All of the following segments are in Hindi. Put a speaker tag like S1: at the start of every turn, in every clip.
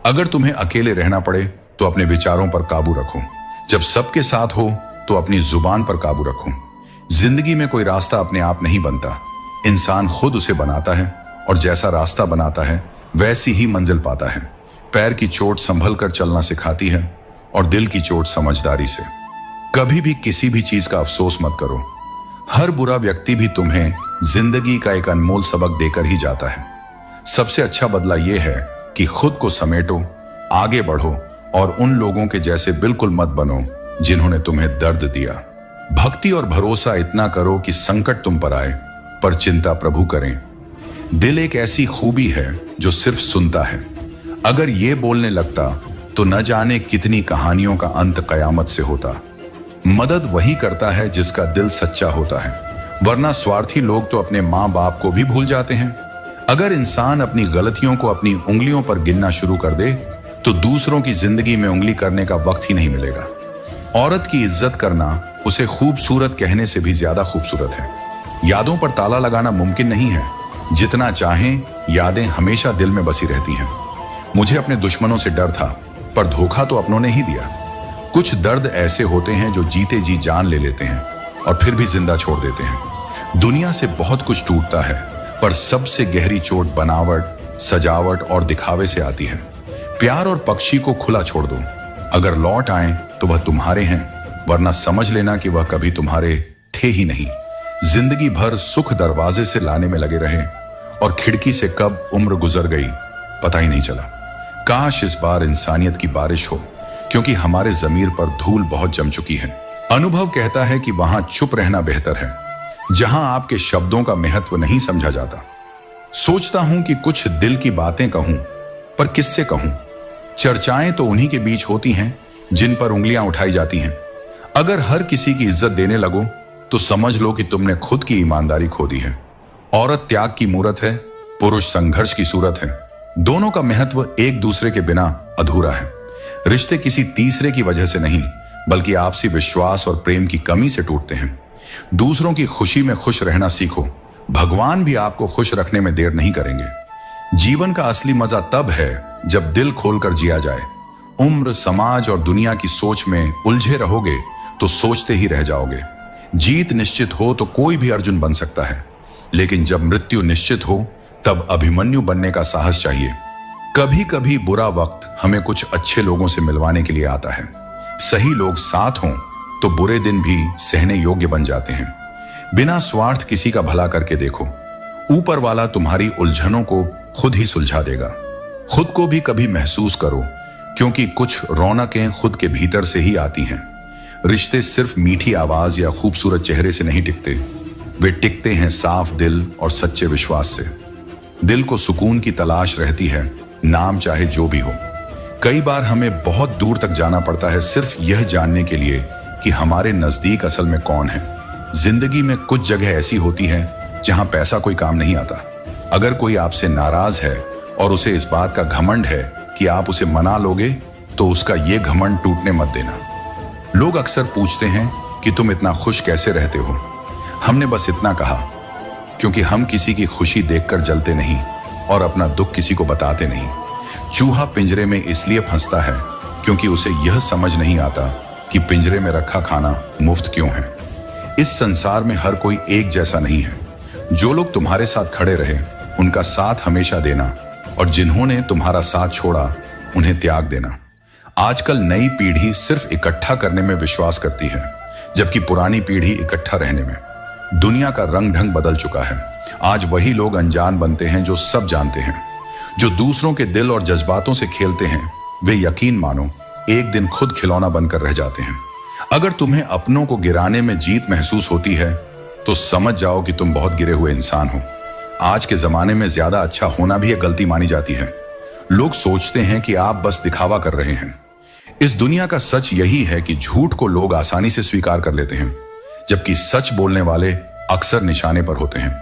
S1: अगर तुम्हें अकेले रहना पड़े तो अपने विचारों पर काबू रखो। जब सबके साथ हो तो अपनी जुबान पर काबू रखो। जिंदगी में कोई रास्ता अपने आप नहीं बनता, इंसान खुद उसे बनाता है, और जैसा रास्ता बनाता है वैसी ही मंजिल पाता है। पैर की चोट संभल कर चलना सिखाती है और दिल की चोट समझदारी से। कभी भी किसी भी चीज का अफसोस मत करो। हर बुरा व्यक्ति भी तुम्हें जिंदगी का एक अनमोल सबक देकर ही जाता है। सबसे अच्छा बदला यह है कि खुद को समेटो, आगे बढ़ो और उन लोगों के जैसे बिल्कुल मत बनो जिन्होंने तुम्हें दर्द दिया। भक्ति और भरोसा इतना करो कि संकट तुम पर आए पर चिंता प्रभु करें। दिल एक ऐसी खूबी है जो सिर्फ सुनता है। अगर ये बोलने लगता तो न जाने कितनी कहानियों का अंत कयामत से होता। मदद वही करता है जिसका दिल सच्चा होता है, वरना स्वार्थी लोग तो अपने माँ बाप को भी भूल जाते हैं। अगर इंसान अपनी गलतियों को अपनी उंगलियों पर गिनना शुरू कर दे तो दूसरों की जिंदगी में उंगली करने का वक्त ही नहीं मिलेगा। औरत की इज्जत करना उसे खूबसूरत कहने से भी ज्यादा खूबसूरत है। यादों पर ताला लगाना मुमकिन नहीं है। जितना चाहें यादें हमेशा दिल में बसी रहती हैं। मुझे अपने दुश्मनों से डर था, पर धोखा तो अपनों ने ही दिया। कुछ दर्द ऐसे होते हैं जो जीते जी जान ले लेते हैं और फिर भी जिंदा छोड़ देते हैं। दुनिया से बहुत कुछ टूटता है, पर सबसे गहरी चोट बनावट, सजावट और दिखावे से आती है। प्यार और पक्षी को खुला छोड़ दो। अगर लौट आए तो वह तुम्हारे हैं, वरना समझ लेना कि वह कभी तुम्हारे थे ही नहीं। जिंदगी भर सुख दरवाजे से लाने में लगे रहे और खिड़की से कब उम्र गुजर गई पता ही नहीं चला। काश इस बार इंसानियत की बारिश हो, क्योंकि हमारे जमीर पर धूल बहुत जम चुकी है। अनुभव कहता है कि वहां चुप रहना बेहतर है, जहां आपके शब्दों का महत्व नहीं समझा जाता। सोचता हूं कि कुछ दिल की बातें कहूं, पर किससे कहूं? चर्चाएं तो उन्हीं के बीच होती हैं जिन पर उंगलियां उठाई जाती हैं। अगर हर किसी की इज्जत देने लगो तो समझ लो कि तुमने खुद की ईमानदारी खो दी है। औरत त्याग की मूरत है, पुरुष संघर्ष की सूरत है। दोनों का महत्व एक दूसरे के बिना अधूरा है। रिश्ते किसी तीसरे की वजह से नहीं, बल्कि आपसी विश्वास और प्रेम की कमी से टूटते हैं। दूसरों की खुशी में खुश रहना सीखो। भगवान भी आपको खुश रखने में देर नहीं करेंगे। जीवन का असली मजा तब है जब दिल खोलकर जिया जाए। उम्र, समाज और दुनिया की सोच में उलझे रहोगे तो सोचते ही रह जाओगे। जीत निश्चित हो तो कोई भी अर्जुन बन सकता है, लेकिन जब मृत्यु निश्चित हो तब अभिमन्यु बनने का साहस चाहिए। कभी कभी बुरा वक्त हमें कुछ अच्छे लोगों से मिलवाने के लिए आता है। सही लोग साथ हों तो बुरे दिन भी सहने योग्य बन जाते हैं। बिना स्वार्थ किसी का भला करके देखो, ऊपर वाला तुम्हारी उलझनों को खुद ही सुलझा देगा। खुद को भी कभी महसूस करो, क्योंकि कुछ रौनकें खुद के भीतर से ही आती हैं। रिश्ते सिर्फ मीठी आवाज या खूबसूरत चेहरे से नहीं टिकते, वे टिकते हैं साफ दिल और सच्चे विश्वास से। दिल को सुकून की तलाश रहती है, नाम चाहे जो भी हो। कई बार हमें बहुत दूर तक जाना पड़ता है सिर्फ यह जानने के लिए कि हमारे नजदीक असल में कौन है। जिंदगी में कुछ जगह ऐसी होती है जहां पैसा कोई काम नहीं आता। अगर कोई आपसे नाराज है और उसे इस बात का घमंड है कि आप उसे मना लोगे, तो उसका यह घमंड टूटने मत देना। लोग अक्सर पूछते हैं कि तुम इतना खुश कैसे रहते हो। हमने बस इतना कहा, क्योंकि हम किसी की खुशी देखकर जलते नहीं और अपना दुख किसी को बताते नहीं। चूहा पिंजरे में इसलिए फंसता है क्योंकि उसे यह समझ नहीं आता कि पिंजरे में रखा खाना मुफ्त क्यों है। इस संसार में हर कोई एक जैसा नहीं है। जो लोग तुम्हारे साथ खड़े रहे उनका साथ हमेशा देना, और जिन्होंने तुम्हारा साथ छोड़ा उन्हें त्याग देना। आजकल नई पीढ़ी सिर्फ इकट्ठा करने में विश्वास करती है, जबकि पुरानी पीढ़ी इकट्ठा रहने में। दुनिया का रंग ढंग बदल चुका है। आज वही लोग अनजान बनते हैं जो सब जानते हैं। जो दूसरों के दिल और जज्बातों से खेलते हैं, वे यकीन मानो एक दिन खुद खिलौना बनकर रह जाते हैं। अगर तुम्हें अपनों को गिराने में जीत महसूस होती है तो समझ जाओ कि तुम बहुत गिरे हुए इंसान हो। आज के जमाने में ज्यादा अच्छा होना भी एक गलती मानी जाती है। लोग सोचते हैं कि आप बस दिखावा कर रहे हैं। इस दुनिया का सच यही है कि झूठ को लोग आसानी से स्वीकार कर लेते हैं, जबकि सच बोलने वाले अक्सर निशाने पर होते हैं।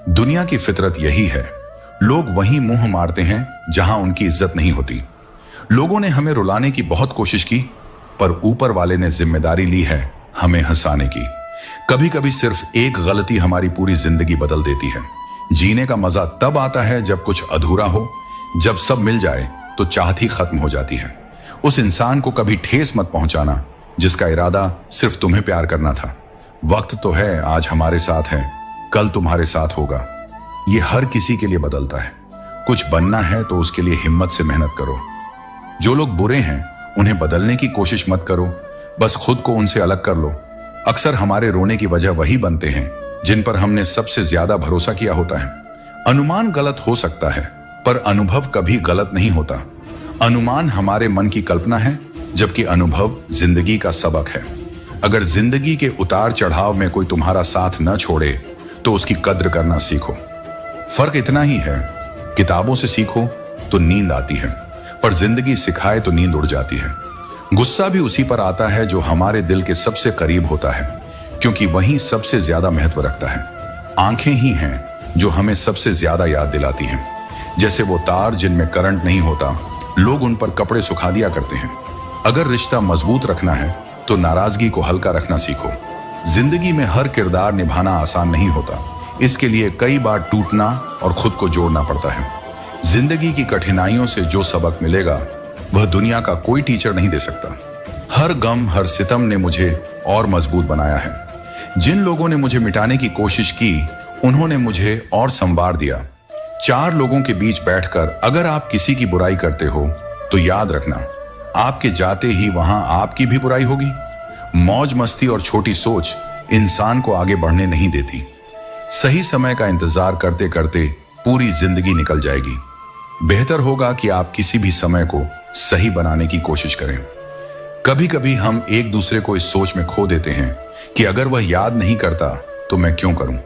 S1: दुनिया की फितरत यही है, लोग वहीं मुंह मारते हैं जहां उनकी इज्जत नहीं होती। लोगों ने हमें रुलाने की बहुत कोशिश की, पर ऊपर वाले ने जिम्मेदारी ली है हमें हंसाने की। कभी कभी सिर्फ एक गलती हमारी पूरी जिंदगी बदल देती है। जीने का मजा तब आता है जब कुछ अधूरा हो। जब सब मिल जाए तो चाहत ही खत्म हो जाती है। उस इंसान को कभी ठेस मत पहुंचाना जिसका इरादा सिर्फ तुम्हें प्यार करना था। वक्त तो है, आज हमारे साथ है, कल तुम्हारे साथ होगा। ये हर किसी के लिए बदलता है। कुछ बनना है तो उसके लिए हिम्मत से मेहनत करो। जो लोग बुरे हैं उन्हें बदलने की कोशिश मत करो, बस खुद को उनसे अलग कर लो। अक्सर हमारे रोने की वजह वही बनते हैं जिन पर हमने सबसे ज्यादा भरोसा किया होता है। अनुमान गलत हो सकता है पर अनुभव कभी गलत नहीं होता। अनुमान हमारे मन की कल्पना है, जबकि अनुभव जिंदगी का सबक है। अगर जिंदगी के उतार चढ़ाव में कोई तुम्हारा साथ न छोड़े तो उसकी कद्र करना सीखो। फर्क इतना ही है, किताबों से सीखो तो नींद आती है, पर जिंदगी सिखाए तो नींद उड़ जाती है। गुस्सा भी उसी पर आता है जो हमारे दिल के सबसे करीब होता है, क्योंकि वहीं सबसे ज्यादा महत्व रखता है। आंखें ही हैं जो हमें सबसे ज्यादा याद दिलाती हैं। जैसे वो तार जिनमें करंट नहीं होता, लोग उन पर कपड़े सुखा दिया करते हैं। अगर रिश्ता मजबूत रखना है तो नाराजगी को हल्का रखना सीखो। जिंदगी में हर किरदार निभाना आसान नहीं होता, इसके लिए कई बार टूटना और खुद को जोड़ना पड़ता है। जिंदगी की कठिनाइयों से जो सबक मिलेगा वह दुनिया का कोई टीचर नहीं दे सकता। हर गम, हर सितम ने मुझे और मजबूत बनाया है। जिन लोगों ने मुझे मिटाने की कोशिश की उन्होंने मुझे और संवार दिया। चार लोगों के बीच बैठकर अगर आप किसी की बुराई करते हो तो याद रखना, आपके जाते ही वहां आपकी भी बुराई होगी। मौज मस्ती और छोटी सोच इंसान को आगे बढ़ने नहीं देती। सही समय का इंतजार करते करते पूरी जिंदगी निकल जाएगी। बेहतर होगा कि आप किसी भी समय को सही बनाने की कोशिश करें। कभी कभी हम एक दूसरे को इस सोच में खो देते हैं कि अगर वह याद नहीं करता तो मैं क्यों करूं।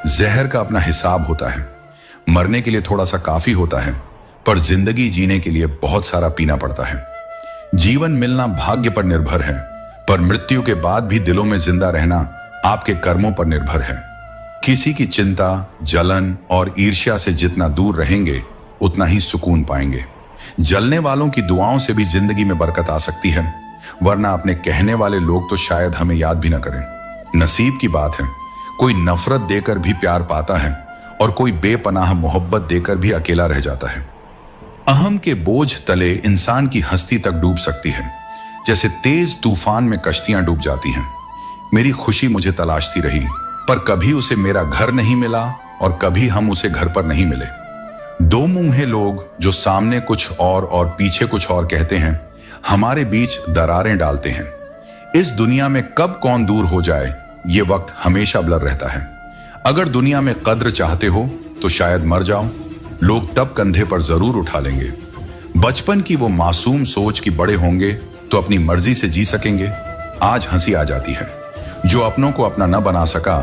S1: जहर का अपना हिसाब होता है। मरने के लिए थोड़ा सा काफी होता है, पर जिंदगी जीने के लिए बहुत सारा पीना पड़ता है। जीवन मिलना भाग्य पर निर्भर है, पर मृत्यु के बाद भी दिलों में जिंदा रहना आपके कर्मों पर निर्भर है। किसी की चिंता, जलन और ईर्ष्या से जितना दूर रहेंगे उतना ही सुकून पाएंगे। जलने वालों की दुआओं से भी जिंदगी में बरकत आ सकती है, वरना अपने कहने वाले लोग तो शायद हमें याद भी ना करें। नसीब की बात है, कोई नफरत देकर भी प्यार पाता है और कोई बेपनाह मोहब्बत देकर भी अकेला रह जाता है। अहम के बोझ तले इंसान की हस्ती तक डूब सकती है, जैसे तेज तूफान में कश्तियां डूब जाती हैं। मेरी खुशी मुझे तलाशती रही, पर कभी उसे मेरा घर नहीं मिला और कभी हम उसे घर पर नहीं मिले। दो मुंहे लोग जो सामने कुछ और पीछे कुछ और कहते हैं, हमारे बीच दरारें डालते हैं। इस दुनिया में कब कौन दूर हो जाए ये वक्त हमेशा ब्लर रहता है। अगर दुनिया में कद्र चाहते हो तो शायद मर जाओ, लोग तब कंधे पर जरूर उठा लेंगे। बचपन की वो मासूम सोच कि बड़े होंगे तो अपनी मर्जी से जी सकेंगे, आज हंसी आ जाती है। जो अपनों को अपना न बना सका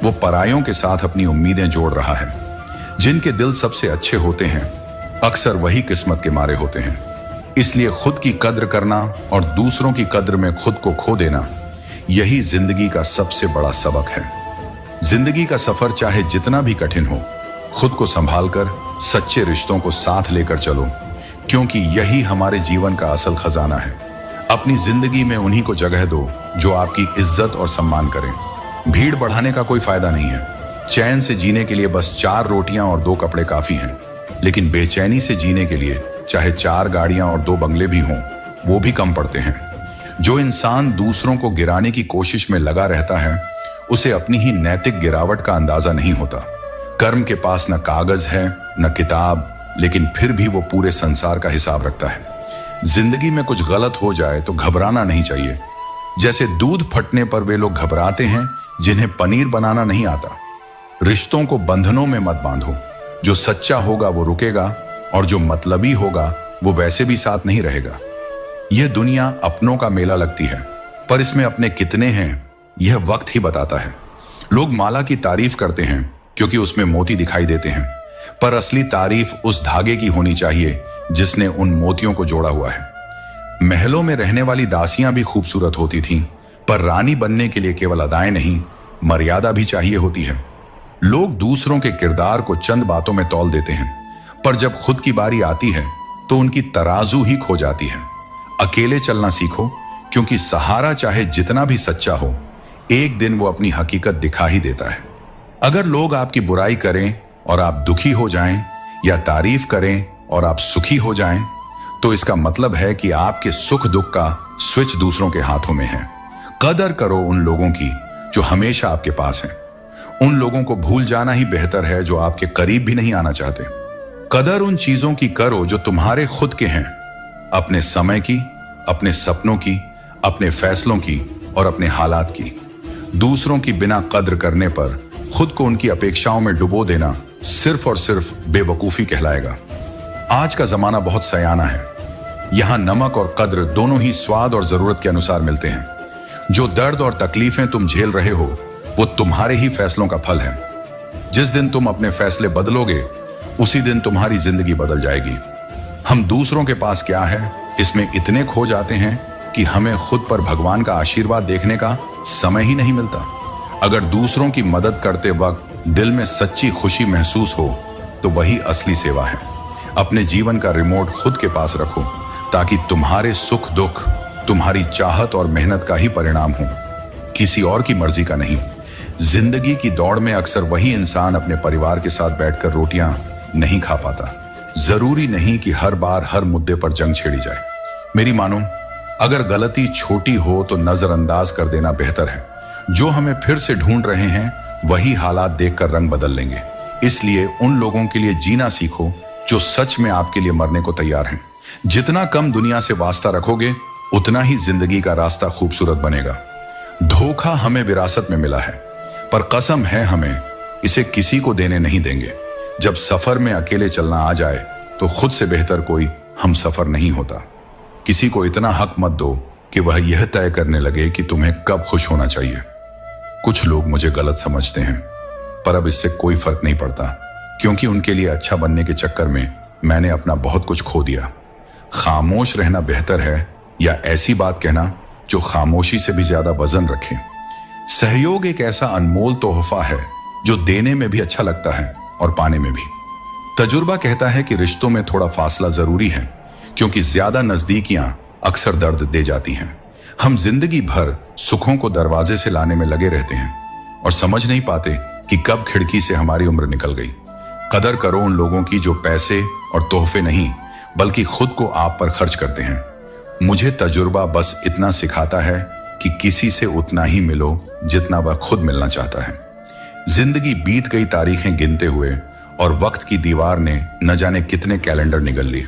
S1: वो परायों के साथ अपनी उम्मीदें जोड़ रहा है। जिनके दिल सबसे अच्छे होते हैं अक्सर वही किस्मत के मारे होते हैं। इसलिए खुद की कद्र करना और दूसरों की कद्र में खुद को खो देना, यही जिंदगी का सबसे बड़ा सबक है। जिंदगी का सफर चाहे जितना भी कठिन हो, खुद को संभाल कर सच्चे रिश्तों को साथ लेकर चलो, क्योंकि यही हमारे जीवन का असल खजाना है। अपनी जिंदगी में उन्हीं को जगह दो जो आपकी इज्जत और सम्मान करें। भीड़ बढ़ाने का कोई फायदा नहीं है। चैन से जीने के लिए बस 4 रोटियां और 2 कपड़े काफी हैं, लेकिन बेचैनी से जीने के लिए चाहे 4 गाड़ियां और 2 बंगले भी हों, वो भी कम पड़ते हैं। जो इंसान दूसरों को गिराने की कोशिश में लगा रहता है उसे अपनी ही नैतिक गिरावट का अंदाजा नहीं होता। कर्म के पास न कागज है न किताब, लेकिन फिर भी वो पूरे संसार का हिसाब रखता है। जिंदगी में कुछ गलत हो जाए तो घबराना नहीं चाहिए। जैसे दूध फटने पर वे लोग घबराते हैं जिन्हें पनीर बनाना नहीं आता। रिश्तों को बंधनों में मत बांधो। जो सच्चा होगा वो रुकेगा और जो मतलबी होगा वो वैसे भी साथ नहीं रहेगा। यह दुनिया अपनों का मेला लगती है, पर इसमें अपने कितने हैं यह वक्त ही बताता है। लोग माला की तारीफ करते हैं क्योंकि उसमें मोती दिखाई देते हैं, पर असली तारीफ उस धागे की होनी चाहिए जिसने उन मोतियों को जोड़ा हुआ है। महलों में रहने वाली दासियां भी खूबसूरत होती थीं, पर रानी बनने के लिए केवल अदाएं नहीं, मर्यादा भी चाहिए होती है। लोग दूसरों के किरदार को चंद बातों में तौल देते हैं, पर जब खुद की बारी आती है तो उनकी तराजू ही खो जाती है। अकेले चलना सीखो, क्योंकि सहारा चाहे जितना भी सच्चा हो, एक दिन वो अपनी हकीकत दिखा ही देता है। अगर लोग आपकी बुराई करें और आप दुखी हो जाएं, या तारीफ करें और आप सुखी हो जाएं, तो इसका मतलब है कि आपके सुख दुख का स्विच दूसरों के हाथों में है। कदर करो उन लोगों की जो हमेशा आपके पास हैं। उन लोगों को भूल जाना ही बेहतर है जो आपके करीब भी नहीं आना चाहते। कदर उन चीजों की करो जो तुम्हारे खुद के हैं, अपने समय की, अपने सपनों की, अपने फैसलों की और अपने हालात की। दूसरों की बिना कद्र करने पर खुद को उनकी अपेक्षाओं में डुबो देना सिर्फ और सिर्फ बेवकूफी कहलाएगा। आज का जमाना बहुत सयाना है। यहां नमक और कद्र दोनों ही स्वाद और जरूरत के अनुसार मिलते हैं। जो दर्द और तकलीफें तुम झेल रहे हो वो तुम्हारे ही फैसलों का फल है। जिस दिन तुम अपने फैसले बदलोगे उसी दिन तुम्हारी जिंदगी बदल जाएगी। हम दूसरों के पास क्या है इसमें इतने खो जाते हैं कि हमें खुद पर भगवान का आशीर्वाद देखने का समय ही नहीं मिलता। अगर दूसरों की मदद करते वक्त दिल में सच्ची खुशी महसूस हो तो वही असली सेवा है। अपने जीवन का रिमोट खुद के पास रखो ताकि तुम्हारे सुख दुख तुम्हारी चाहत और मेहनत का ही परिणाम हो, किसी और की मर्जी का नहीं। जिंदगी की दौड़ में अक्सर वही इंसान अपने परिवार के साथ बैठकर रोटियां नहीं खा पाता। जरूरी नहीं कि हर बार हर मुद्दे पर जंग छेड़ी जाए। मेरी मानो, अगर गलती छोटी हो तो नजरअंदाज कर देना बेहतर है। जो हमें फिर से ढूंढ रहे हैं वही हालात देखकर रंग बदल लेंगे। इसलिए उन लोगों के लिए जीना सीखो जो सच में आपके लिए मरने को तैयार हैं। जितना कम दुनिया से वास्ता रखोगे उतना ही जिंदगी का रास्ता खूबसूरत बनेगा। धोखा हमें विरासत में मिला है, पर कसम है हमें इसे किसी को देने नहीं देंगे। जब सफर में अकेले चलना आ जाए तो खुद से बेहतर कोई हम सफर नहीं होता। किसी को इतना हक मत दो कि वह यह तय करने लगे कि तुम्हें कब खुश होना चाहिए। कुछ लोग मुझे गलत समझते हैं, पर अब इससे कोई फर्क नहीं पड़ता, क्योंकि उनके लिए अच्छा बनने के चक्कर में मैंने अपना बहुत कुछ खो दिया। खामोश रहना बेहतर है या ऐसी बात कहना जो खामोशी से भी ज्यादा वजन रखे। सहयोग एक ऐसा अनमोल तोहफा है जो देने में भी अच्छा लगता है और पाने में भी। तजुर्बा कहता है कि रिश्तों में थोड़ा फासला जरूरी है, क्योंकि ज्यादा नजदीकियां अक्सर दर्द दे जाती हैं। हम जिंदगी भर सुखों को दरवाजे से लाने में लगे रहते हैं और समझ नहीं पाते कि कब खिड़की से हमारी उम्र निकल गई। कदर करो उन लोगों की जो पैसे और तोहफे नहीं बल्कि खुद को आप पर खर्च करते हैं। मुझे तजुर्बा बस इतना सिखाता है कि किसी से उतना ही मिलो जितना वह खुद मिलना चाहता है। जिंदगी बीत गई तारीखें गिनते हुए और वक्त की दीवार ने न जाने कितने कैलेंडर निगल लिए।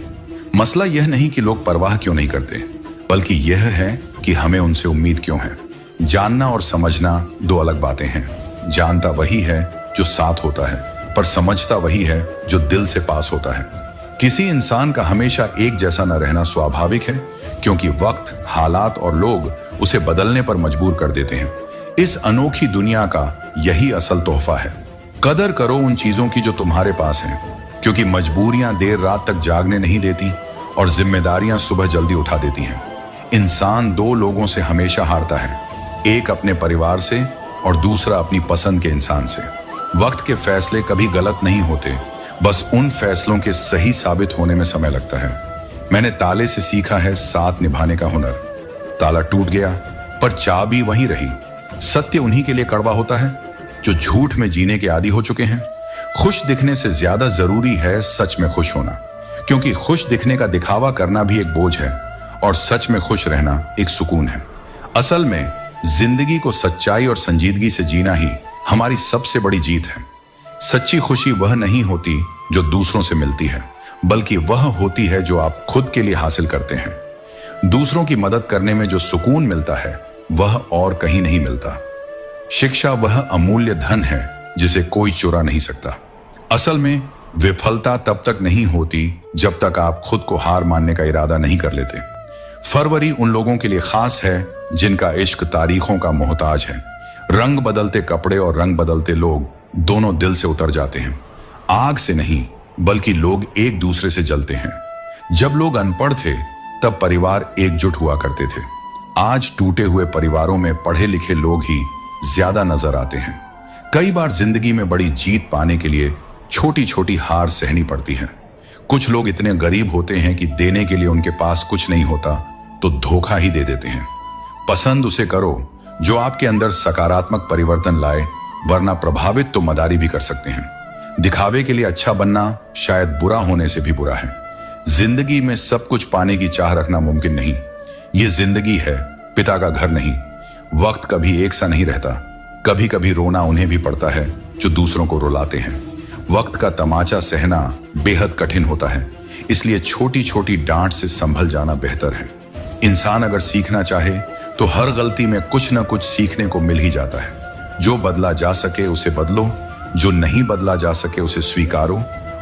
S1: मसला यह नहीं कि लोग परवाह क्यों नहीं करते, बल्कि यह है कि हमें उनसे उम्मीद क्यों है। जानना और समझना दो अलग बातें हैं। जानता वही है जो साथ होता है, पर समझता वही है जो दिल से पास होता है। किसी इंसान का हमेशा एक जैसा न रहना स्वाभाविक है, क्योंकि वक्त, हालात और लोग उसे बदलने पर मजबूर कर देते हैं। इस अनोखी दुनिया का यही असल तोहफा है। कदर करो उन चीजों की जो तुम्हारे पास हैं, क्योंकि मजबूरियां देर रात तक जागने नहीं देती और जिम्मेदारियां सुबह जल्दी उठा देती हैं। इंसान दो लोगों से हमेशा हारता है, एक अपने परिवार से और दूसरा अपनी पसंद के इंसान से। वक्त के फैसले कभी गलत नहीं होते, बस उन फैसलों के सही साबित होने में समय लगता है। मैंने ताले से सीखा है साथ निभाने का हुनर। ताला टूट गया पर चाबी वहीं रही। सत्य उन्हीं के लिए कड़वा होता है जो झूठ में जीने के आदी हो चुके हैं। खुश दिखने से ज्यादा जरूरी है सच में खुश होना, क्योंकि खुश दिखने का दिखावा करना भी एक बोझ है और सच में खुश रहना एक सुकून है। असल में जिंदगी को सच्चाई और संजीदगी से जीना ही हमारी सबसे बड़ी जीत है। सच्ची खुशी वह नहीं होती जो दूसरों से मिलती है, बल्कि वह होती है जो आप खुद के लिए हासिल करते हैं। दूसरों की मदद करने में जो सुकून मिलता है वह और कहीं नहीं मिलता। शिक्षा वह अमूल्य धन है जिसे कोई चुरा नहीं सकता। असल में विफलता तब तक नहीं होती जब तक आप खुद को हार मानने का इरादा नहीं कर लेते। फरवरी उन लोगों के लिए खास है जिनका इश्क तारीखों का मोहताज है। रंग बदलते कपड़े और रंग बदलते लोग दोनों दिल से उतर जाते हैं। आग से नहीं बल्कि लोग एक दूसरे से जलते हैं। जब लोग अनपढ़ थे तब परिवार एकजुट हुआ करते थे। आज टूटे हुए परिवारों में पढ़े लिखे लोग ही ज्यादा नजर आते हैं। कई बार जिंदगी में बड़ी जीत पाने के लिए छोटी छोटी हार सहनी पड़ती है। कुछ लोग इतने गरीब होते हैं कि देने के लिए उनके पास कुछ नहीं होता तो धोखा ही दे देते हैं। पसंद उसे करो जो आपके अंदर सकारात्मक परिवर्तन लाए, वरना प्रभावित तो मदारी भी कर सकते हैं। दिखावे के लिए अच्छा बनना शायद बुरा होने से भी बुरा है। जिंदगी में सब कुछ पाने की चाह रखना मुमकिन नहीं। ये जिंदगी है, पिता का घर नहीं। वक्त कभी एक सा नहीं रहता। कभी कभी रोना उन्हें भी पड़ता है जो दूसरों को रुलाते हैं। वक्त का तमाचा सहना बेहद कठिन होता है, इसलिए छोटी छोटी डांट से संभल जाना बेहतर है। इंसान अगर सीखना चाहे तो हर गलती में कुछ न कुछ सीखने को मिल ही जाता है। जो बदला जा सके उसे बदलो, जो नहीं बदला जा सके उसे स्वीकारो,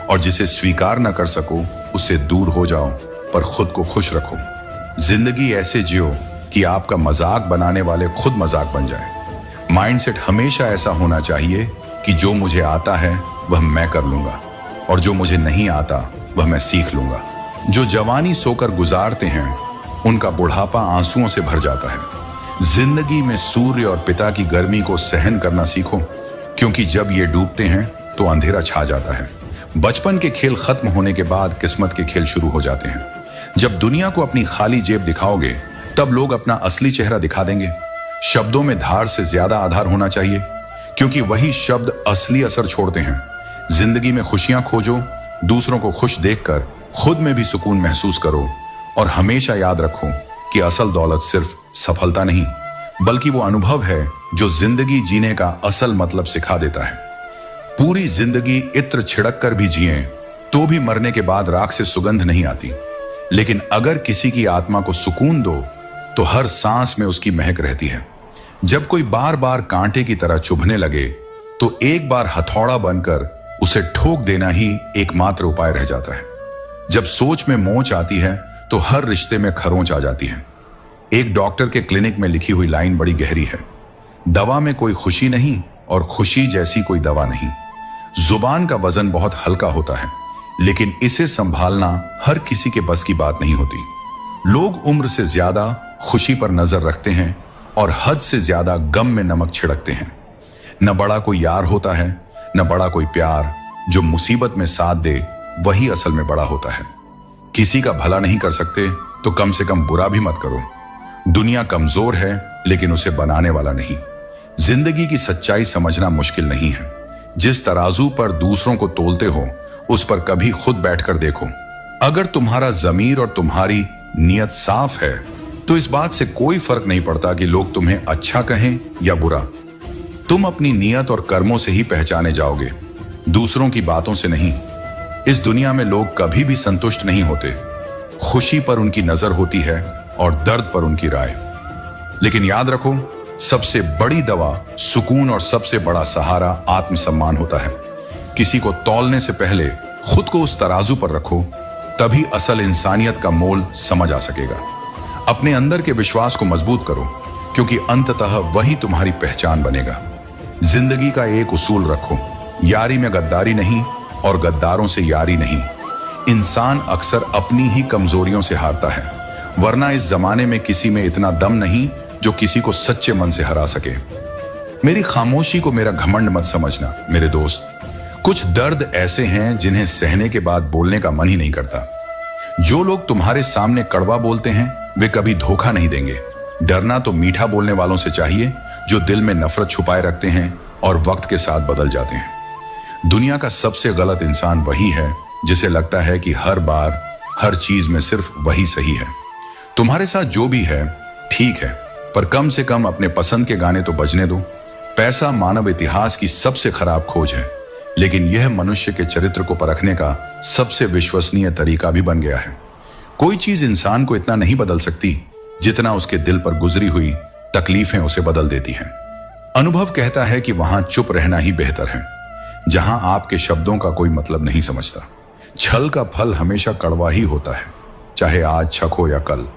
S1: और जिसे स्वीकार न कर सको उससे दूर हो जाओ, पर खुद को खुश रखो। जिंदगी ऐसे जियो कि आपका मजाक बनाने वाले खुद मजाक बन जाए। माइंडसेट हमेशा ऐसा होना चाहिए कि जो मुझे आता है वह मैं कर लूंगा, और जो मुझे नहीं आता वह मैं सीख लूंगा। जो जवानी सोकर गुजारते हैं उनका बुढ़ापा आंसुओं से भर जाता है। जिंदगी में सूर्य और पिता की गर्मी को सहन करना सीखो, क्योंकि जब ये डूबते हैं तो अंधेरा छा जाता है। बचपन के खेल खत्म होने के बाद किस्मत के खेल शुरू हो जाते हैं। जब दुनिया को अपनी खाली जेब दिखाओगे तब लोग अपना असली चेहरा दिखा देंगे। शब्दों में धार से ज्यादा आधार होना चाहिए, क्योंकि वही शब्द असली असर छोड़ते हैं। जिंदगी में खुशियां खोजो, दूसरों को खुश देखकर खुद में भी सुकून महसूस करो, और हमेशा याद रखो कि असल दौलत सिर्फ सफलता नहीं बल्कि वो अनुभव है जो जिंदगी जीने का असल मतलब सिखा देता है। पूरी जिंदगी इत्र छिड़क कर भी जिए तो भी मरने के बाद राख से सुगंध नहीं आती, लेकिन अगर किसी की आत्मा को सुकून दो तो हर सांस में उसकी महक रहती है। जब कोई बार बार कांटे की तरह चुभने लगे तो एक बार हथौड़ा बनकर उसे ठोक देना ही एकमात्र उपाय रह जाता है। जब सोच में मोच आती है तो हर रिश्ते में खरोंच आ जाती है। एक डॉक्टर के क्लिनिक में लिखी हुई लाइन बड़ी गहरी है। दवा में कोई खुशी नहीं और खुशी जैसी कोई दवा नहीं। जुबान का वजन बहुत हल्का होता है, लेकिन इसे संभालना हर किसी के बस की बात नहीं होती। लोग उम्र से ज्यादा खुशी पर नजर रखते हैं और हद से ज्यादा गम में नमक छिड़कते हैं। न बड़ा कोई यार होता है, न बड़ा कोई प्यार। जो मुसीबत में साथ दे वही असल में बड़ा होता है। किसी का भला नहीं कर सकते तो कम से कम बुरा भी मत करो। दुनिया कमजोर है लेकिन उसे बनाने वाला नहीं। जिंदगी की सच्चाई समझना मुश्किल नहीं है। जिस तराजू पर दूसरों को तोलते हो उस पर कभी खुद बैठकर देखो। अगर तुम्हारा जमीर और तुम्हारी नियत साफ है तो इस बात से कोई फर्क नहीं पड़ता कि लोग तुम्हें अच्छा कहें या बुरा। तुम अपनी नियत और कर्मों से ही पहचाने जाओगे, दूसरों की बातों से नहीं। इस दुनिया में लोग कभी भी संतुष्ट नहीं होते। खुशी पर उनकी नजर होती है और दर्द पर उनकी राय। लेकिन याद रखो, सबसे बड़ी दवा सुकून और सबसे बड़ा सहारा आत्मसम्मान होता है। किसी को तौलने से पहले खुद को उस तराजू पर रखो, तभी असल इंसानियत का मोल समझ आ सकेगा। अपने अंदर के विश्वास को मजबूत करो, क्योंकि अंततः वही तुम्हारी पहचान बनेगा। जिंदगी का एक उसूल रखो, यारी में गद्दारी नहीं और गद्दारों से यारी नहीं। इंसान अक्सर अपनी ही कमजोरियों से हारता है, वरना इस जमाने में किसी में इतना दम नहीं जो किसी को सच्चे मन से हरा सके। मेरी खामोशी को मेरा घमंड मत समझना मेरे दोस्त। कुछ दर्द ऐसे हैं जिन्हें सहने के बाद बोलने का मन ही नहीं करता। जो लोग तुम्हारे सामने कड़वा बोलते हैं वे कभी धोखा नहीं देंगे। डरना तो मीठा बोलने वालों से चाहिए जो दिल में नफरत छुपाए रखते हैं और वक्त के साथ बदल जाते हैं। दुनिया का सबसे गलत इंसान वही है जिसे लगता है कि हर बार हर चीज में सिर्फ वही सही है। तुम्हारे साथ जो भी है ठीक है, पर कम से कम अपने पसंद के गाने तो बजने दो। पैसा मानव इतिहास की सबसे खराब खोज है, लेकिन यह मनुष्य के चरित्र को परखने का सबसे विश्वसनीय तरीका भी बन गया है। कोई चीज इंसान को इतना नहीं बदल सकती जितना उसके दिल पर गुजरी हुई तकलीफें उसे बदल देती हैं। अनुभव कहता है कि वहां चुप रहना ही बेहतर है, जहां आपके शब्दों का कोई मतलब नहीं समझता। छल का फल हमेशा कड़वा ही होता है, चाहे आज शक हो या कल।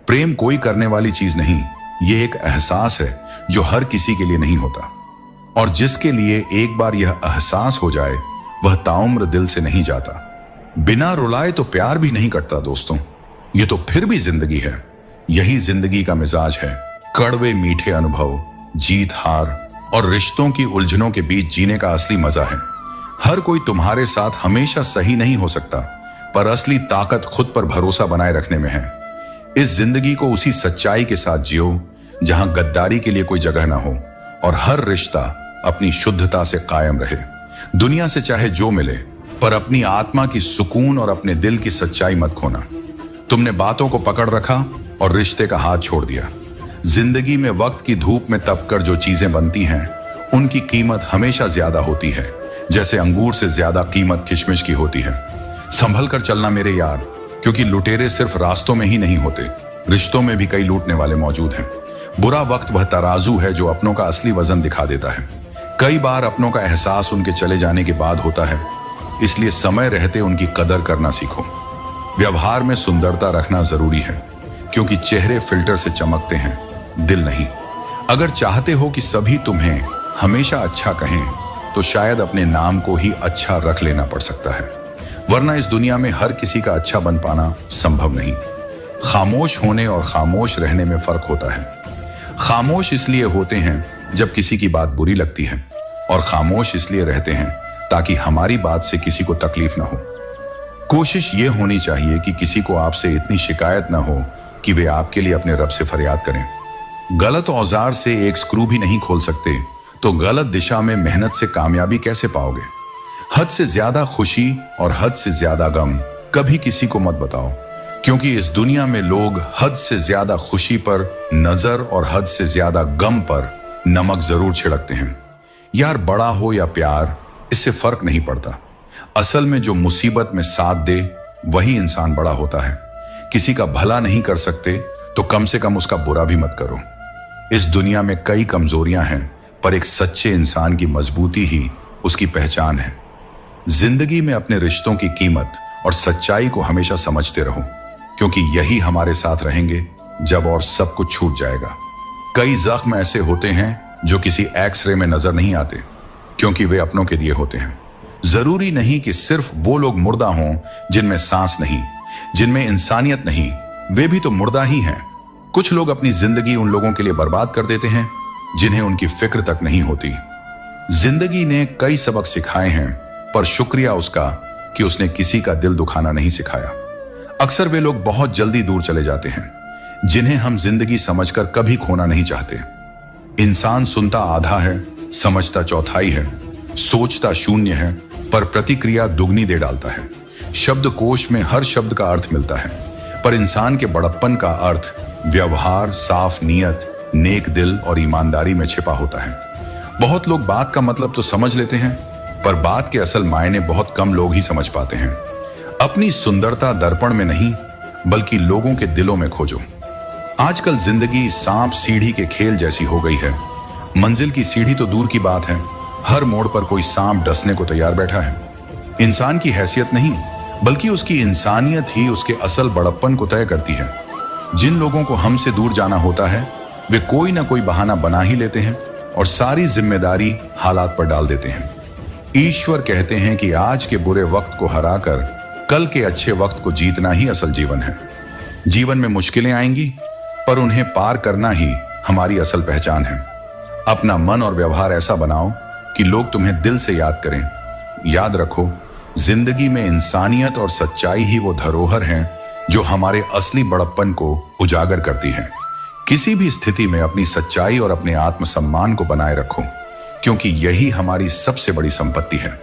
S1: प्रेम कोई करने वाली चीज नहीं, यह एक एहसास है जो हर किसी के लिए नहीं होता, और जिसके लिए एक बार यह एहसास हो जाए वह ताउम्र दिल से नहीं जाता। बिना रुलाए तो प्यार भी नहीं कटता दोस्तों, ये तो फिर भी जिंदगी है। यही जिंदगी का मिजाज है, कड़वे मीठे अनुभव, जीत हार और रिश्तों की उलझनों के बीच जीने का असली मजा है। हर कोई तुम्हारे साथ हमेशा सही नहीं हो सकता, पर असली ताकत खुद पर भरोसा बनाए रखने में है। इस जिंदगी को उसी सच्चाई के साथ जियो जहां गद्दारी के लिए कोई जगह ना हो और हर रिश्ता अपनी शुद्धता से कायम रहे। दुनिया से चाहे जो मिले, पर अपनी आत्मा की सुकून और अपने दिल की सच्चाई मत खोना। तुमने बातों को पकड़ रखा और रिश्ते का हाथ छोड़ दिया। जिंदगी में वक्त की धूप में तपकर जो चीजें बनती हैं, उनकी कीमत हमेशा ज्यादा होती है, जैसे अंगूर से ज्यादा कीमत किशमिश की होती है। संभल कर चलना मेरे यार, क्योंकि लुटेरे सिर्फ रास्तों में ही नहीं होते, रिश्तों में भी कई लूटने वाले मौजूद हैं। बुरा वक्त वह तराजू है जो अपनों का असली वजन दिखा देता है। कई बार अपनों का एहसास उनके चले जाने के बाद होता है, इसलिए समय रहते उनकी कदर करना सीखो। व्यवहार में सुंदरता रखना जरूरी है, क्योंकि चेहरे फिल्टर से चमकते हैं, दिल नहीं। अगर चाहते हो कि सभी तुम्हें हमेशा अच्छा कहें, तो शायद अपने नाम को ही अच्छा रख लेना पड़ सकता है, वरना इस दुनिया में हर किसी का अच्छा बन पाना संभव नहीं। खामोश होने और खामोश रहने में फर्क होता है। खामोश इसलिए होते हैं जब किसी की बात बुरी लगती है, और खामोश इसलिए रहते हैं ताकि हमारी बात से किसी को तकलीफ ना हो। कोशिश ये होनी चाहिए कि किसी को आपसे इतनी शिकायत ना हो कि वे आपके लिए अपने रब से फरियाद करें। गलत औजार से एक स्क्रू भी नहीं खोल सकते, तो गलत दिशा में मेहनत से कामयाबी कैसे पाओगे। हद से ज्यादा खुशी और हद से ज्यादा गम कभी किसी को मत बताओ, क्योंकि इस दुनिया में लोग हद से ज्यादा खुशी पर नजर और हद से ज्यादा गम पर नमक जरूर छिड़कते हैं। यार, बड़ा हो या प्यार, इससे फर्क नहीं पड़ता। असल में जो मुसीबत में साथ दे वही इंसान बड़ा होता है। किसी का भला नहीं कर सकते तो कम से कम उसका बुरा भी मत करो। इस दुनिया में कई कमजोरियां हैं, पर एक सच्चे इंसान की मजबूती ही उसकी पहचान है। जिंदगी में अपने रिश्तों की कीमत और सच्चाई को हमेशा समझते रहो, क्योंकि यही हमारे साथ रहेंगे जब और सब कुछ छूट जाएगा। कई जख्म ऐसे होते हैं जो किसी एक्सरे में नजर नहीं आते, क्योंकि वे अपनों के दिए होते हैं। जरूरी नहीं कि सिर्फ वो लोग मुर्दा हों जिनमें सांस नहीं, जिनमें इंसानियत नहीं, वे भी तो मुर्दा ही हैं। कुछ लोग अपनी जिंदगी उन लोगों के लिए बर्बाद कर देते हैं जिन्हें उनकी फिक्र तक नहीं होती। जिंदगी ने कई सबक सिखाए हैं, पर शुक्रिया उसका कि उसने किसी का दिल दुखाना नहीं सिखाया। अक्सर वे लोग बहुत जल्दी दूर चले जाते हैं जिन्हें हम जिंदगी समझकर कभी खोना नहीं चाहते। इंसान सुनता आधा है, समझता चौथाई है, सोचता शून्य है, पर प्रतिक्रिया दुगनी दे डालता है। शब्दकोश में हर शब्द का अर्थ मिलता है, पर इंसान के बड़प्पन का अर्थ व्यवहार, साफ नीयत, नेक दिल और ईमानदारी में छिपा होता है। बहुत लोग बात का मतलब तो समझ लेते हैं, पर बात के असल मायने बहुत कम लोग ही समझ पाते हैं। अपनी सुंदरता दर्पण में नहीं, बल्कि लोगों के दिलों में खोजो। आजकल जिंदगी सांप सीढ़ी के खेल जैसी हो गई है। मंजिल की सीढ़ी तो दूर की बात है, हर मोड़ पर कोई सांप डसने को तैयार बैठा है। इंसान की हैसियत नहीं, बल्कि उसकी इंसानियत ही उसके असल बड़प्पन को तय करती है। जिन लोगों को हमसे दूर जाना होता है, वे कोई ना कोई बहाना बना ही लेते हैं और सारी जिम्मेदारी हालात पर डाल देते हैं। ईश्वर कहते हैं कि आज के बुरे वक्त को हराकर कल के अच्छे वक्त को जीतना ही असल जीवन है। जीवन में मुश्किलें आएंगी, पर उन्हें पार करना ही हमारी असल पहचान है। अपना मन और व्यवहार ऐसा बनाओ कि लोग तुम्हें दिल से याद करें। याद रखो, जिंदगी में इंसानियत और सच्चाई ही वो धरोहर हैं जो हमारे असली बड़प्पन को उजागर करती हैं। किसी भी स्थिति में अपनी सच्चाई और अपने आत्मसम्मान को बनाए रखो, क्योंकि यही हमारी सबसे बड़ी संपत्ति है।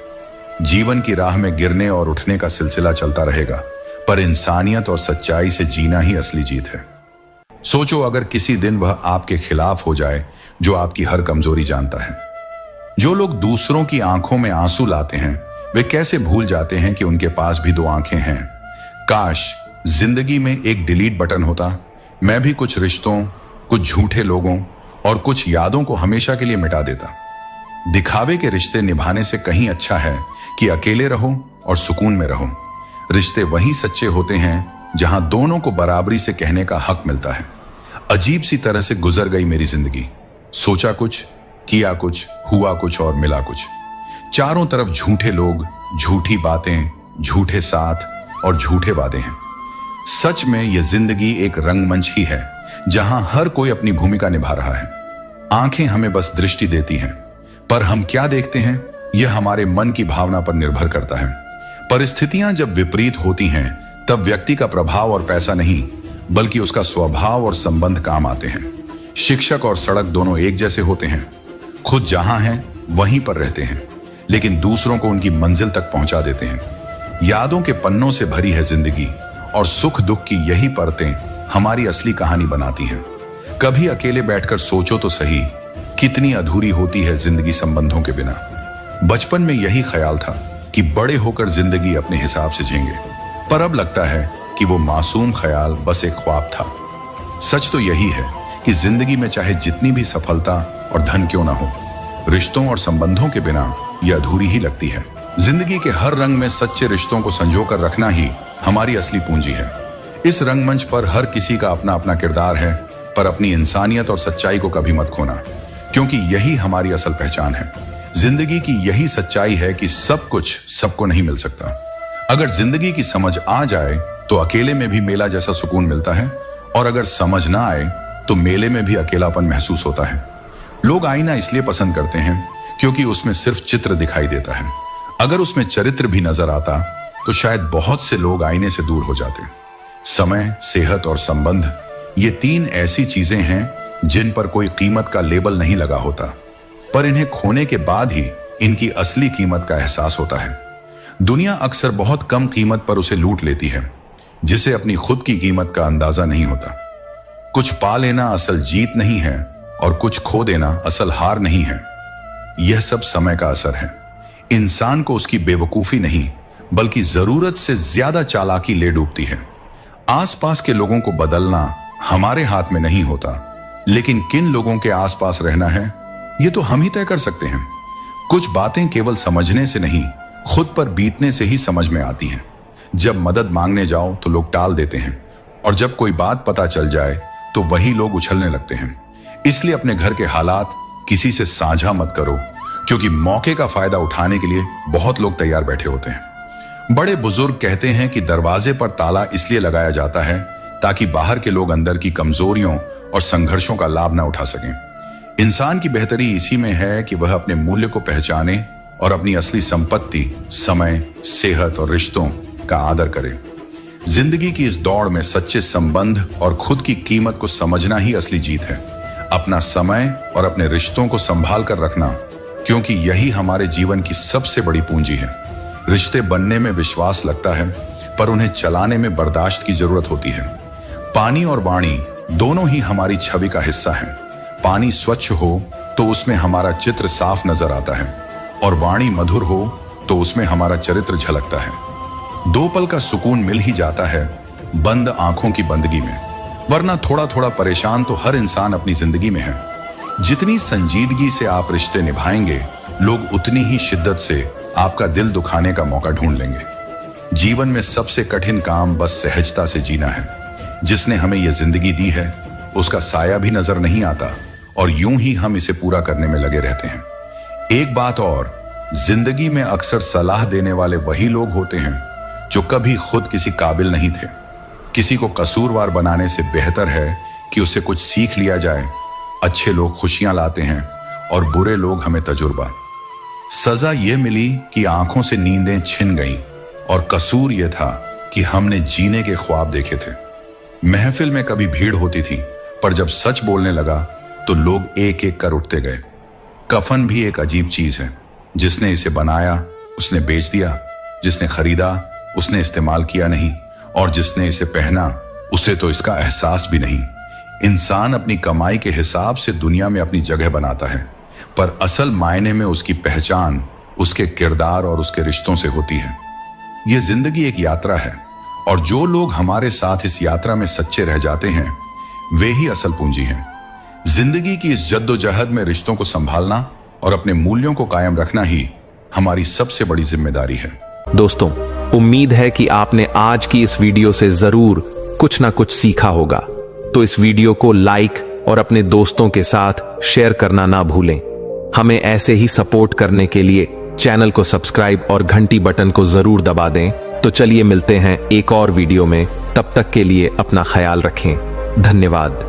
S1: जीवन की राह में गिरने और उठने का सिलसिला चलता रहेगा, पर इंसानियत और सच्चाई से जीना ही असली जीत है। सोचो, अगर किसी दिन वह आपके खिलाफ हो जाए जो आपकी हर कमजोरी जानता है। जो लोग दूसरों की आंखों में आंसू लाते हैं, वे कैसे भूल जाते हैं कि उनके पास भी दो आंखें हैं। काश जिंदगी में एक डिलीट बटन होता, मैं भी कुछ रिश्तों, कुछ झूठे लोगों और कुछ यादों को हमेशा के लिए मिटा देता। दिखावे के रिश्ते निभाने से कहीं अच्छा है कि अकेले रहो और सुकून में रहो। रिश्ते वहीं सच्चे होते हैं जहां दोनों को बराबरी से कहने का हक मिलता है। अजीब सी तरह से गुजर गई मेरी जिंदगी। सोचा कुछ, किया कुछ, हुआ कुछ और मिला कुछ। चारों तरफ झूठे लोग, झूठी बातें, झूठे साथ और झूठे वादे हैं। सच में यह जिंदगी एक रंगमंच ही है जहां हर कोई अपनी भूमिका निभा रहा है। आंखें हमें बस दृष्टि देती हैं, पर हम क्या देखते हैं यह हमारे मन की भावना पर निर्भर करता है। परिस्थितियां जब विपरीत होती हैं, तब व्यक्ति का प्रभाव और पैसा नहीं, बल्कि उसका स्वभाव और संबंध काम आते हैं। शिक्षक और सड़क दोनों एक जैसे होते हैं, खुद जहां हैं वहीं पर रहते हैं, लेकिन दूसरों को उनकी मंजिल तक पहुंचा देते हैं। यादों के पन्नों से भरी है जिंदगी और सुख दुख की यही परतें हमारी असली कहानी बनाती हैं। कभी अकेले बैठकर सोचो तो सही, कितनी अधूरी होती है जिंदगी संबंधों के बिना। बचपन में यही ख्याल था कि बड़े होकर जिंदगी अपने हिसाब से जिएंगे, पर अब लगता है कि वो मासूम ख्याल बस एक ख्वाब था। सच तो यही है कि जिंदगी में चाहे जितनी भी सफलता और धन क्यों ना हो, रिश्तों और संबंधों के बिना यह अधूरी ही लगती है। जिंदगी के हर रंग में सच्चे रिश्तों को संजो कर रखना ही हमारी असली पूंजी है। इस रंगमंच पर हर किसी का अपना अपना किरदार है, पर अपनी इंसानियत और सच्चाई को कभी मत खोना, क्योंकि यही हमारी असल पहचान है। जिंदगी की यही सच्चाई है कि सब कुछ सबको नहीं मिल सकता। अगर जिंदगी की समझ आ जाए तो अकेले में भी मेला जैसा सुकून मिलता है, और अगर समझ ना आए तो मेले में भी अकेलापन महसूस होता है। लोग आईना इसलिए पसंद करते हैं क्योंकि उसमें सिर्फ चित्र दिखाई देता है। अगर उसमें चरित्र भी नजर आता तो शायद बहुत से लोग आईने से दूर हो जाते। समय, सेहत और संबंध, ये तीन ऐसी चीजें हैं जिन पर कोई कीमत का लेबल नहीं लगा होता, पर इन्हें खोने के बाद ही इनकी असली कीमत का एहसास होता है। दुनिया अक्सर बहुत कम कीमत पर उसे लूट लेती है जिसे अपनी खुद की कीमत का अंदाजा नहीं होता। कुछ पा लेना असल जीत नहीं है और कुछ खो देना असल हार नहीं है। यह सब समय का असर है। इंसान को उसकी बेवकूफी नहीं बल्कि जरूरत से ज्यादा चालाकी ले डूबती है। आसपास के लोगों को बदलना हमारे हाथ में नहीं होता, लेकिन किन लोगों के आसपास रहना है यह तो हम ही तय कर सकते हैं। कुछ बातें केवल समझने से नहीं, खुद पर बीतने से ही समझ में आती हैं। जब मदद मांगने जाओ तो लोग टाल देते हैं, और जब कोई बात पता चल जाए तो वही लोग उछलने लगते हैं। इसलिए अपने घर के हालात किसी से साझा मत करो, क्योंकि मौके का फायदा उठाने के लिए बहुत लोग तैयार बैठे होते हैं। बड़े बुजुर्ग कहते हैं कि दरवाजे पर ताला इसलिए लगाया जाता है ताकि बाहर के लोग अंदर की कमजोरियों और संघर्षों का लाभ न उठा सकें। इंसान की बेहतरी इसी में है कि वह अपने मूल्य को पहचाने और अपनी असली संपत्ति, समय, सेहत और रिश्तों का आदर करे। जिंदगी की इस दौड़ में सच्चे संबंध और खुद की कीमत को समझना ही असली जीत है। अपना समय और अपने रिश्तों को संभाल कर रखना, क्योंकि यही हमारे जीवन की सबसे बड़ी पूंजी है। रिश्ते बनने में विश्वास लगता है, पर उन्हें चलाने में बर्दाश्त की जरूरत होती है। पानी और वाणी दोनों ही हमारी छवि का हिस्सा है। पानी स्वच्छ हो तो उसमें हमारा चित्र साफ नजर आता है, और वाणी मधुर हो तो उसमें हमारा चरित्र झलकता है। दो पल का सुकून मिल ही जाता है बंद आंखों की बंदगी में, वरना थोड़ा थोड़ा परेशान तो हर इंसान अपनी जिंदगी में है। जितनी संजीदगी से आप रिश्ते निभाएंगे, लोग उतनी ही शिद्दत से आपका दिल दुखाने का मौका ढूंढ लेंगे। जीवन में सबसे कठिन काम बस सहजता से जीना है। जिसने हमें यह जिंदगी दी है उसका साया भी नजर नहीं आता, और यूं ही हम इसे पूरा करने में लगे रहते हैं। एक बात और, जिंदगी में अक्सर सलाह देने वाले वही लोग होते हैं जो कभी खुद किसी काबिल नहीं थे। किसी को कसूरवार बनाने से बेहतर है कि उससे कुछ सीख लिया जाए। अच्छे लोग खुशियां लाते हैं और बुरे लोग हमें तजुर्बा। सजा यह मिली कि आंखों से नींदें छिन गईं, और कसूर यह था कि हमने जीने के ख्वाब देखे थे। महफिल में कभी भीड़ होती थी, पर जब सच बोलने लगा तो लोग एक एक कर उठते गए। कफन भी एक अजीब चीज है। जिसने इसे बनाया उसने बेच दिया, जिसने खरीदा उसने इस्तेमाल किया नहीं, और जिसने इसे पहना उसे तो इसका एहसास भी नहीं। इंसान अपनी कमाई के हिसाब से दुनिया में अपनी जगह बनाता है, पर असल मायने में उसकी पहचान उसके किरदार और उसके रिश्तों से होती है। यह जिंदगी एक यात्रा है, और जो लोग हमारे साथ इस यात्रा में सच्चे रह जाते हैं वे ही असल पूंजी हैं। जिंदगी की इस जद्दोजहद में रिश्तों को संभालना और अपने मूल्यों को कायम रखना ही हमारी सबसे बड़ी जिम्मेदारी है।
S2: दोस्तों, उम्मीद है कि आपने आज की इस वीडियो से जरूर कुछ ना कुछ सीखा होगा। तो इस वीडियो को लाइक और अपने दोस्तों के साथ शेयर करना ना भूलें। हमें ऐसे ही सपोर्ट करने के लिए चैनल को सब्सक्राइब और घंटी बटन को जरूर दबा दें। तो चलिए मिलते हैं एक और वीडियो में। तब तक के लिए अपना ख्याल रखें। धन्यवाद।